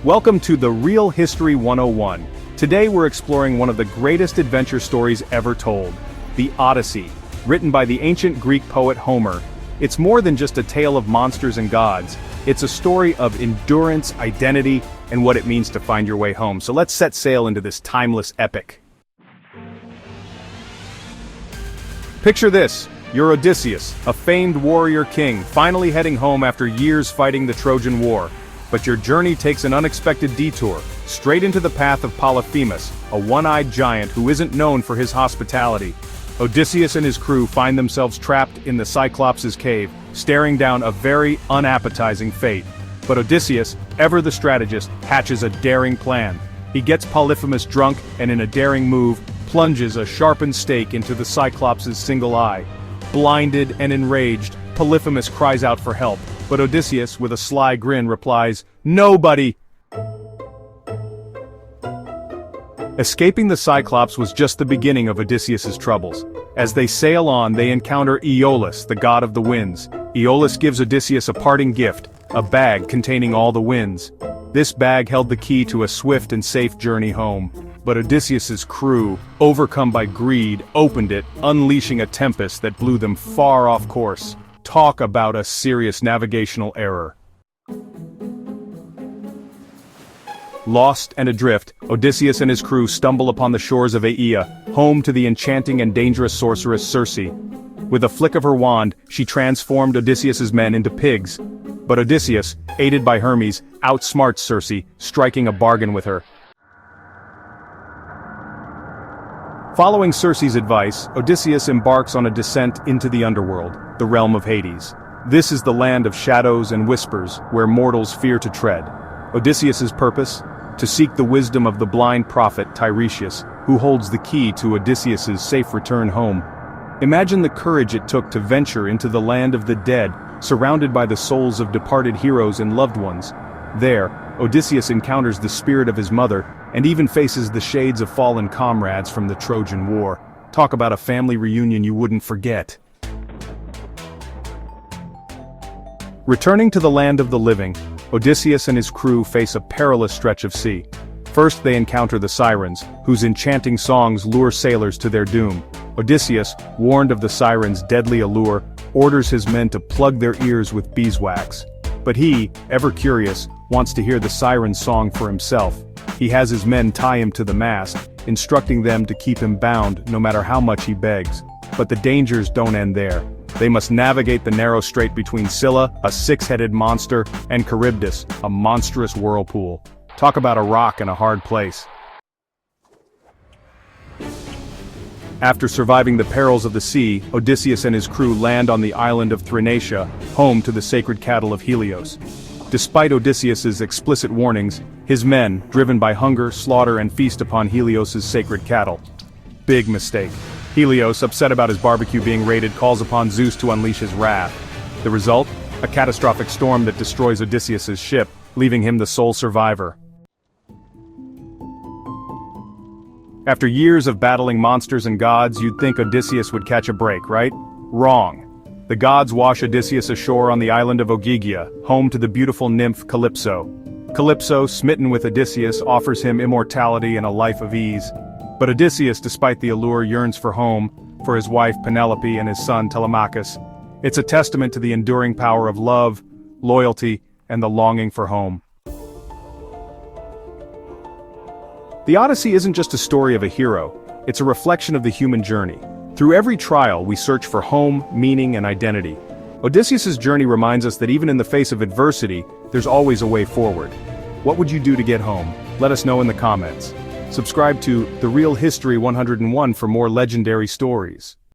Welcome to The Real History 101. Today we're exploring one of the greatest adventure stories ever told, the Odyssey, written by the ancient Greek poet Homer. It's more than just a tale of monsters and gods. It's a story of endurance, identity, and what it means to find your way home. So let's set sail into this timeless epic. Picture this. You're Odysseus, a famed warrior king, finally heading home after years fighting the Trojan War. But your journey takes an unexpected detour, straight into the path of Polyphemus, a one-eyed giant who isn't known for his hospitality. Odysseus and his crew find themselves trapped in the Cyclops' cave, staring down a very unappetizing fate. But Odysseus, ever the strategist, hatches a daring plan. He gets Polyphemus drunk and in a daring move, plunges a sharpened stake into the Cyclops' single eye. Blinded and enraged, Polyphemus cries out for help, but Odysseus, with a sly grin, replies, "Nobody!" Escaping the Cyclops was just the beginning of Odysseus' troubles. As they sail on, they encounter Aeolus, the god of the winds. Aeolus gives Odysseus a parting gift, a bag containing all the winds. This bag held the key to a swift and safe journey home. But Odysseus' crew, overcome by greed, opened it, unleashing a tempest that blew them far off course. Talk about a serious navigational error. Lost and adrift, Odysseus and his crew stumble upon the shores of Aea, home to the enchanting and dangerous sorceress Circe. With a flick of her wand, she transformed Odysseus' men into pigs. But Odysseus, aided by Hermes, outsmarts Circe, striking a bargain with her. Following Circe's advice, Odysseus embarks on a descent into the underworld, the realm of Hades. This is the land of shadows and whispers, where mortals fear to tread. Odysseus' purpose? To seek the wisdom of the blind prophet Tiresias, who holds the key to Odysseus' safe return home. Imagine the courage it took to venture into the land of the dead, surrounded by the souls of departed heroes and loved ones. There, Odysseus encounters the spirit of his mother, and even faces the shades of fallen comrades from the Trojan War. Talk about a family reunion you wouldn't forget. Returning to the land of the living, Odysseus and his crew face a perilous stretch of sea. First they encounter the sirens, whose enchanting songs lure sailors to their doom. Odysseus, warned of the sirens' deadly allure, orders his men to plug their ears with beeswax. But he, ever curious, wants to hear the siren's song for himself. He has his men tie him to the mast, instructing them to keep him bound no matter how much he begs. But the dangers don't end there. They must navigate the narrow strait between Scylla, a six-headed monster, and Charybdis, a monstrous whirlpool. Talk about a rock and a hard place. After surviving the perils of the sea, Odysseus and his crew land on the island of Thrinacia, home to the sacred cattle of Helios. Despite Odysseus' explicit warnings, his men, driven by hunger, slaughter and feast upon Helios' sacred cattle. Big mistake. Helios, upset about his barbecue being raided, calls upon Zeus to unleash his wrath. The result? A catastrophic storm that destroys Odysseus' ship, leaving him the sole survivor. After years of battling monsters and gods, you'd think Odysseus would catch a break, right? Wrong. The gods wash Odysseus ashore on the island of Ogygia, home to the beautiful nymph Calypso. Calypso, smitten with Odysseus, offers him immortality and a life of ease. But Odysseus, despite the allure, yearns for home, for his wife Penelope and his son Telemachus. It's a testament to the enduring power of love, loyalty, and the longing for home. The Odyssey isn't just a story of a hero, it's a reflection of the human journey. Through every trial, we search for home, meaning, and identity. Odysseus' journey reminds us that even in the face of adversity, there's always a way forward. What would you do to get home? Let us know in the comments. Subscribe to The Real History 101 for more legendary stories.